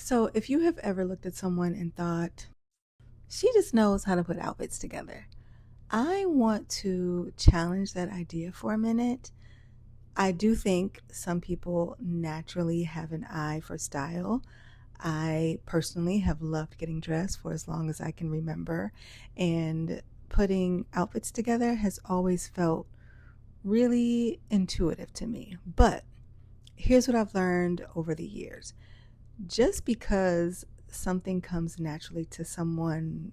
So, if you have ever looked at someone and thought, she just knows how to put outfits together, I want to challenge that idea for a minute. I do think some people naturally have an eye for style. I personally have loved getting dressed for as long as I can remember, and putting outfits together has always felt really intuitive to me. But here's what I've learned over the years: just because something comes naturally to someone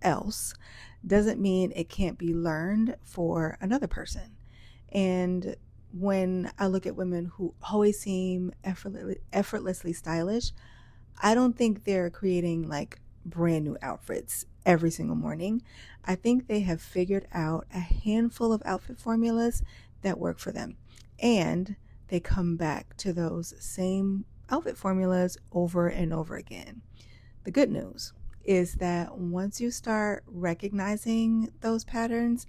else doesn't mean it can't be learned for another person. And when I look at women who always seem effortlessly stylish, I don't think they're creating like brand new outfits every single morning. I think they have figured out a handful of outfit formulas that work for them. And they come back to those same outfit formulas over and over again. The good news is that once you start recognizing those patterns,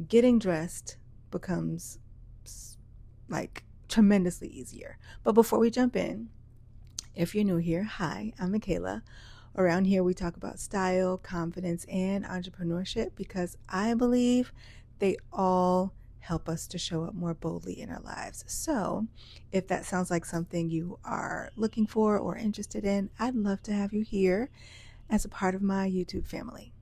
getting dressed becomes like tremendously easier. But before we jump in, if you're new here, hi, I'm Michaela. Around here, we talk about style, confidence, and entrepreneurship because I believe they all help us to show up more boldly in our lives. So, if that sounds like something you are looking for or interested in, I'd love to have you here as a part of my YouTube family.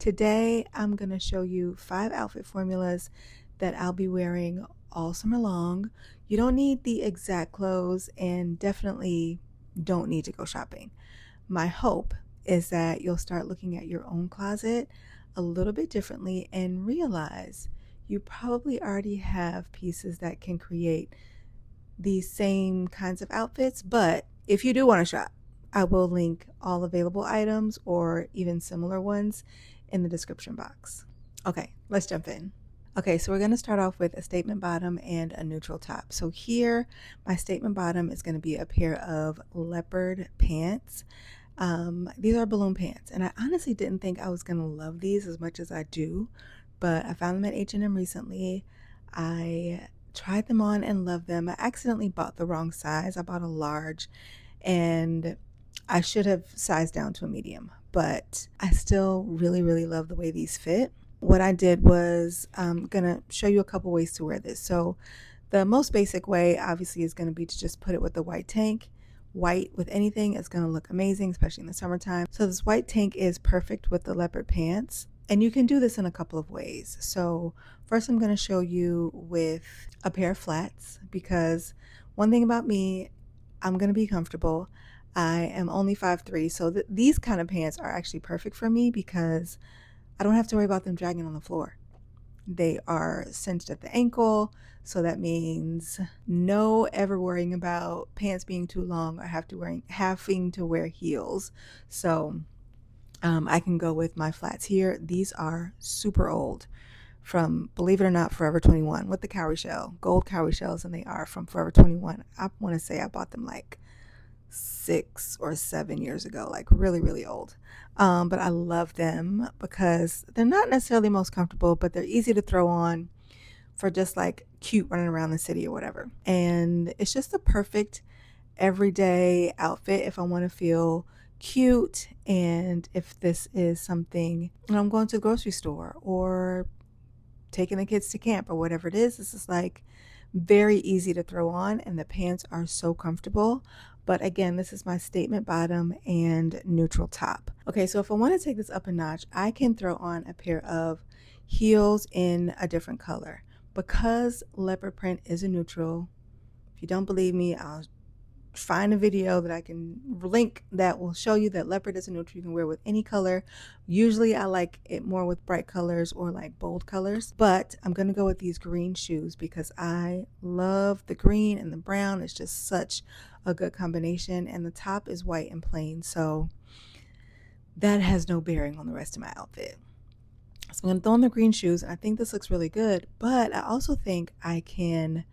Today, I'm going to show you 5 outfit formulas that I'll be wearing all summer long. You don't need the exact clothes and definitely don't need to go shopping. My hope is that you'll start looking at your own closet a little bit differently and realize you probably already have pieces that can create these same kinds of outfits. But if you do want to shop, I will link all available items or even similar ones in the description box. Okay, let's jump in. Okay, so we're going to start off with a statement bottom and a neutral top. So here, my statement bottom is going to be a pair of leopard pants. These are balloon pants, and I honestly didn't think I was going to love these as much as I do, but I found them at H&M recently. I tried them on and loved them. I accidentally bought the wrong size. I bought a large, and I should have sized down to a medium, but I still really, really love the way these fit. What I did was I'm gonna show you a couple ways to wear this. So the most basic way obviously is gonna be to just put it with the white tank. White with anything is gonna look amazing, especially in the summertime. So this white tank is perfect with the leopard pants. And you can do this in a couple of ways. So first I'm gonna show you with a pair of flats, because one thing about me, I'm gonna be comfortable. I am only 5'3", so these kind of pants are actually perfect for me because I don't have to worry about them dragging on the floor. They are cinched at the ankle, so that means no ever worrying about pants being too long or having to wear heels. So I can go with my flats here. These are super old, from, believe it or not, Forever 21 with the cowrie shell, gold cowrie shells, and they are from Forever 21. I want to say I bought them like 6 or 7 years ago, like really, really old. But I love them because they're not necessarily most comfortable, but they're easy to throw on for just like cute running around the city or whatever. And it's just the perfect everyday outfit if I want to feel cute, and if this is something and I'm going to the grocery store or taking the kids to camp or whatever it is. This is like very easy to throw on, and the pants are so comfortable. But again, this is my statement bottom and neutral top. Okay, so if I want to take this up a notch, I can throw on a pair of heels in a different color. Because leopard print is a neutral, if you don't believe me, I'll find a video that I can link that will show you that leopard is a neutral you can wear with any color. Usually I like it more with bright colors or like bold colors, but I'm gonna go with these green shoes because I love the green and the brown. It's just such a good combination, and the top is white and plain, so that has no bearing on the rest of my outfit. So I'm gonna throw on the green shoes, and I think this looks really good, but I also think I can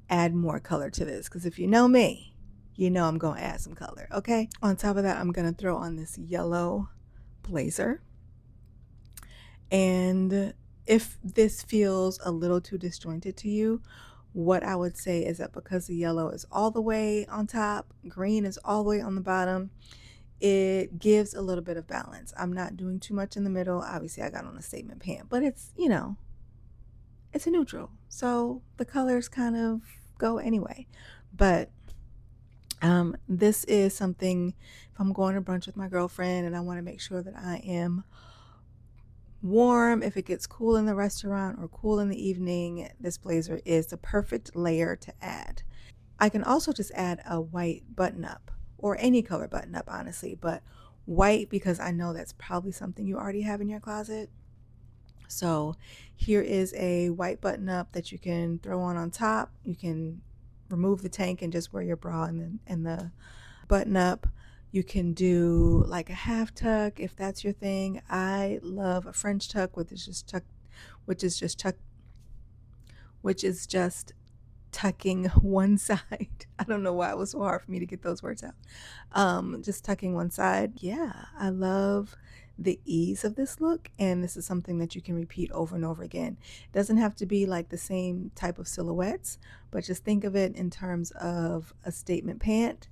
add more color to this, because if you know me, you know I'm going to add some color, okay? On top of that, I'm going to throw on this yellow blazer. And If this feels a little too disjointed to you, what I would say is that because the yellow is all the way on top, green is all the way on the bottom, it gives a little bit of balance. I'm not doing too much in the middle. Obviously, I got on a statement pant, but it's, it's a neutral. So the colors kind of go anyway. But this is something, if I'm going to brunch with my girlfriend and I want to make sure that I am warm, if it gets cool in the restaurant or cool in the evening, this blazer is the perfect layer to add. I can also just add a white button up or any color button up, honestly, but white because I know that's probably something you already have in your closet. So here is a white button up that you can throw on top. You can remove the tank and just wear your bra and the button up. You can do like a half tuck if that's your thing. I love a French tuck, which is just tuck, which is just tucking one side. I don't know why it was so hard for me to get those words out. Just tucking one side. Yeah, I love the ease of this look, and this is something that you can repeat over and over again. It doesn't have to be like the same type of silhouettes, but just think of it in terms of a statement pant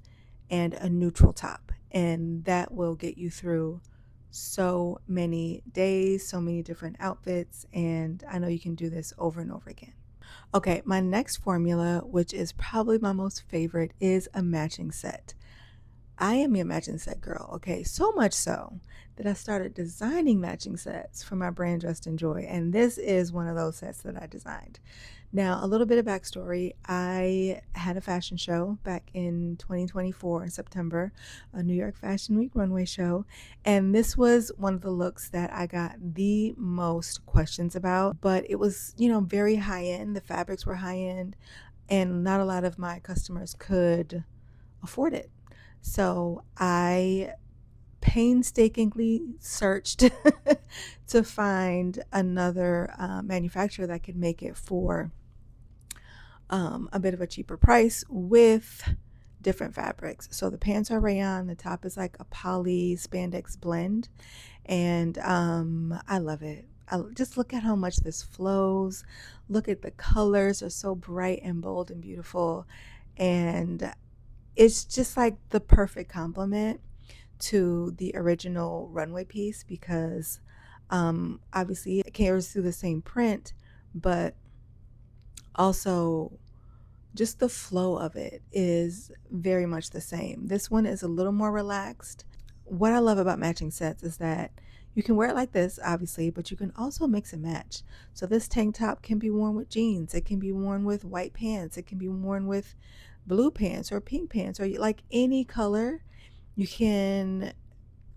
and a neutral top, and that will get you through so many days, so many different outfits, and I know you can do this over and over again. Okay, my next formula, which is probably my most favorite, is a matching set. I am a matching set girl, okay? So much so that I started designing matching sets for my brand Dressed in Joy, and this is one of those sets that I designed. Now, a little bit of backstory. I had a fashion show back in 2024 in September, a New York Fashion Week runway show, and this was one of the looks that I got the most questions about, but it was, very high end. The fabrics were high end, and not a lot of my customers could afford it. So I painstakingly searched to find another manufacturer that could make it for a bit of a cheaper price with different fabrics. So the pants are rayon, the top is like a poly spandex blend, and I love it. Just look at how much this flows. Look at the colors are so bright and bold and beautiful, and it's just like the perfect complement to the original runway piece because obviously it carries through the same print, but also just the flow of it is very much the same. This one is a little more relaxed. What I love about matching sets is that you can wear it like this, obviously, but you can also mix and match. So this tank top can be worn with jeans. It can be worn with white pants. It can be worn with blue pants or pink pants or like any color you can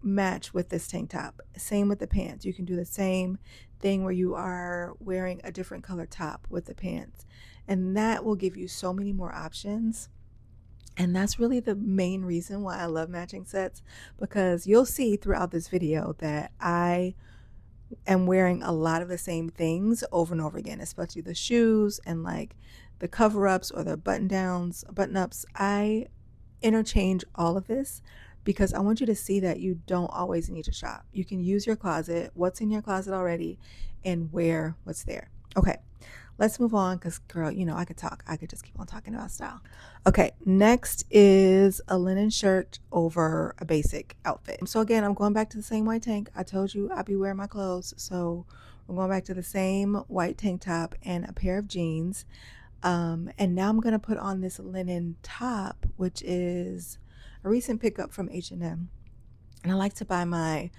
match with this tank top. Same with the pants. You can do the same thing where you are wearing a different color top with the pants. And that will give you so many more options. And that's really the main reason why I love matching sets, because you'll see throughout this video that I am wearing a lot of the same things over and over again, especially the shoes and like the cover-ups or the button-ups. I interchange all of this because I want you to see that you don't always need to shop. You can use your closet, what's in your closet already, and wear what's there. Okay, let's move on because, girl, I could talk. I could just keep on talking about style. Okay, next is a linen shirt over a basic outfit. So again, I'm going back to the same white tank. I told you I'd be wearing my clothes, so we're going back to the same white tank top and a pair of jeans. And now I'm going to put on this linen top, which is a recent pickup from H&M. And I like to buy my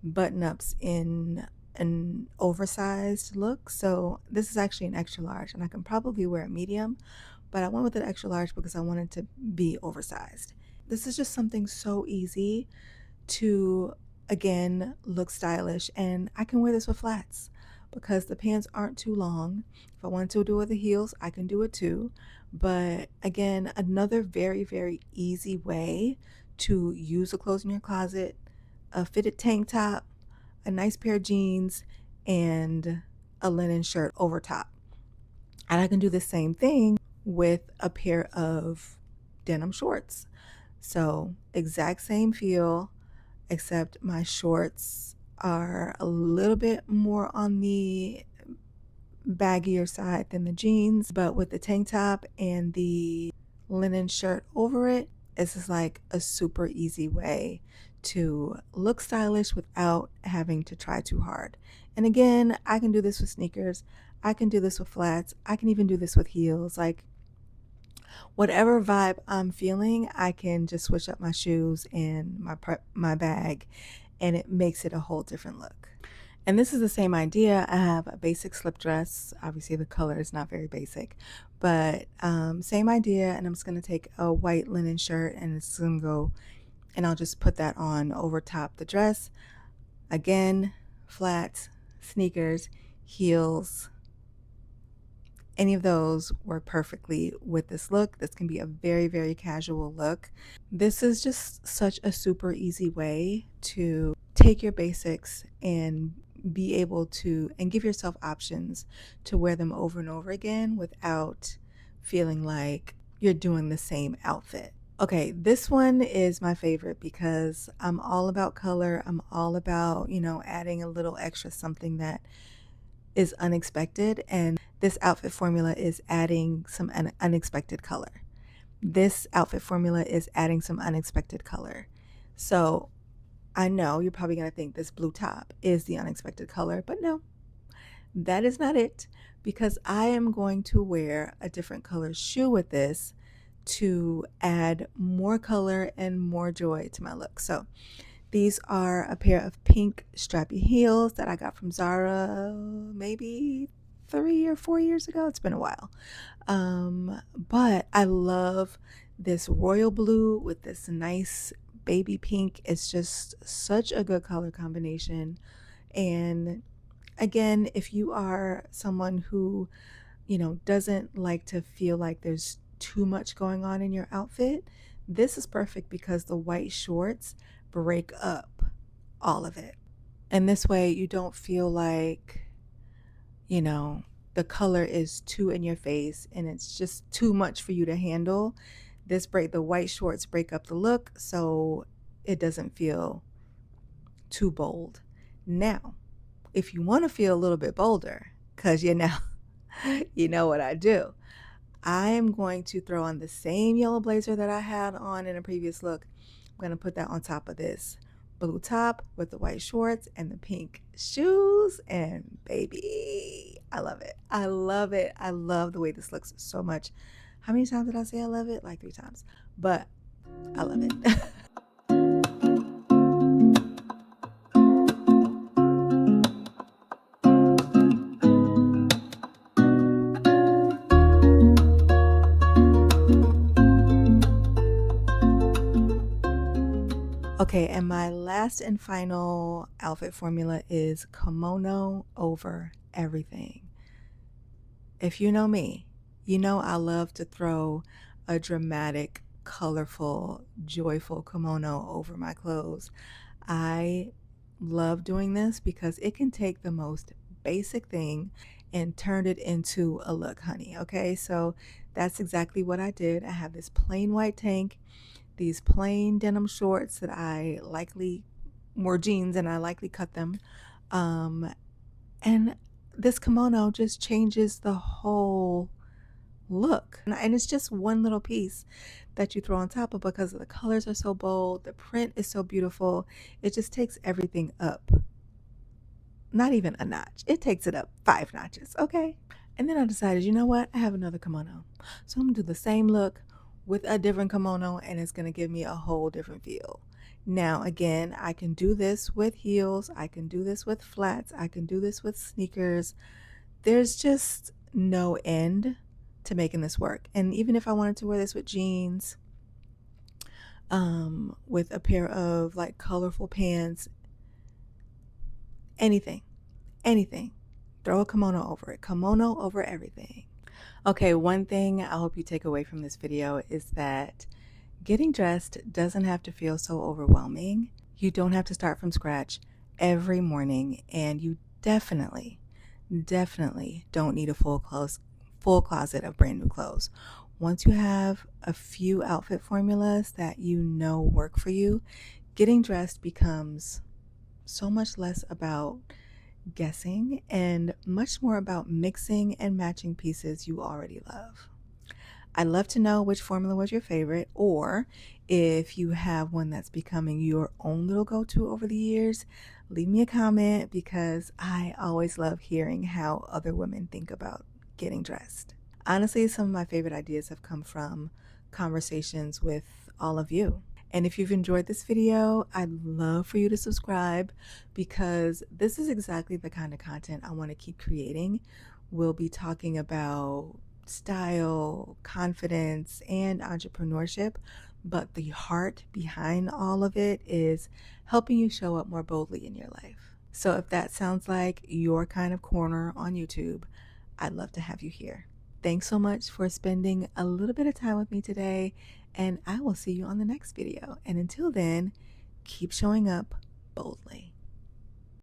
button-ups in an oversized look. So this is actually an extra large, and I can probably wear a medium, but I went with an extra large because I wanted to be oversized. This is just something so easy to, again, look stylish, and I can wear this with flats because the pants aren't too long. If I want to do it with the heels, I can do it too. But again, another very, very easy way to use the clothes in your closet: a fitted tank top, a nice pair of jeans, and a linen shirt over top. And I can do the same thing with a pair of denim shorts. So exact same feel, except my shorts are a little bit more on the baggier side than the jeans, but with the tank top and the linen shirt over it, this is like a super easy way to look stylish without having to try too hard. And again, I can do this with sneakers, I can do this with flats, I can even do this with heels. Like whatever vibe I'm feeling, I can just switch up my shoes and my bag, and it makes it a whole different look. And this is the same idea. I have a basic slip dress. Obviously the color is not very basic, but same idea. And I'm just going to take a white linen shirt and it's going to go, and I'll just put that on over top the dress. Again, flats, sneakers, heels, any of those work perfectly with this look. This can be a very, very casual look. This is just such a super easy way to take your basics and be able to and give yourself options to wear them over and over again without feeling like you're doing the same outfit. Okay, this one is my favorite because I'm all about color. I'm all about, adding a little extra something that is unexpected, and this outfit formula is adding some unexpected color. This outfit formula is adding some unexpected color. So I know you're probably going to think this blue top is the unexpected color, but no, that is not it, because I am going to wear a different color shoe with this to add more color and more joy to my look. So these are a pair of pink strappy heels that I got from Zara maybe 3 or 4 years ago. It's been a while. But I love this royal blue with this nice baby pink. It's just such a good color combination. And again, if you are someone who, doesn't like to feel like there's too much going on in your outfit, this is perfect because the white shorts break up all of it. And this way you don't feel like, the color is too in your face and it's just too much for you to handle. The white shorts break up the look so it doesn't feel too bold. Now, if you want to feel a little bit bolder, because you know what I do, I am going to throw on the same yellow blazer that I had on in a previous look. I'm going to put that on top of this blue top with the white shorts and the pink shoes, and baby, I love it. I love it. I love the way this looks so much. How many times did I say I love it? Like 3 times, but I love it. Okay, and my last and final outfit formula is kimono over everything. If you know me, you know I love to throw a dramatic, colorful, joyful kimono over my clothes. I love doing this because it can take the most basic thing and turn it into a look, honey. Okay, so that's exactly what I did. I have this plain white tank, these plain denim shorts that I likely wore jeans and I likely cut them. And this kimono just changes the whole look. And it's just one little piece that you throw on top of because the colors are so bold, the print is so beautiful. It just takes everything up. Not even a notch. It takes it up 5 notches, okay? And then I decided, you know what? I have another kimono. So I'm gonna do the same look with a different kimono and it's gonna give me a whole different feel. Now, again, I can do this with heels, I can do this with flats, I can do this with sneakers. There's just no end to making this work. And even if I wanted to wear this with jeans, with a pair of like colorful pants, anything, throw a kimono over it. Kimono over everything. Okay, one thing I hope you take away from this video is that getting dressed doesn't have to feel so overwhelming. You don't have to start from scratch every morning, and you definitely don't need a full closet of brand new clothes. Once you have a few outfit formulas that you know work for you, getting dressed becomes so much less about guessing, and much more about mixing and matching pieces you already love. I'd love to know which formula was your favorite, or if you have one that's becoming your own little go-to over the years, leave me a comment because I always love hearing how other women think about getting dressed. Honestly, some of my favorite ideas have come from conversations with all of you. And if you've enjoyed this video, I'd love for you to subscribe because this is exactly the kind of content I want to keep creating. We'll be talking about style, confidence, and entrepreneurship, but the heart behind all of it is helping you show up more boldly in your life. So if that sounds like your kind of corner on YouTube, I'd love to have you here. Thanks so much for spending a little bit of time with me today, and I will see you on the next video. And until then, keep showing up boldly.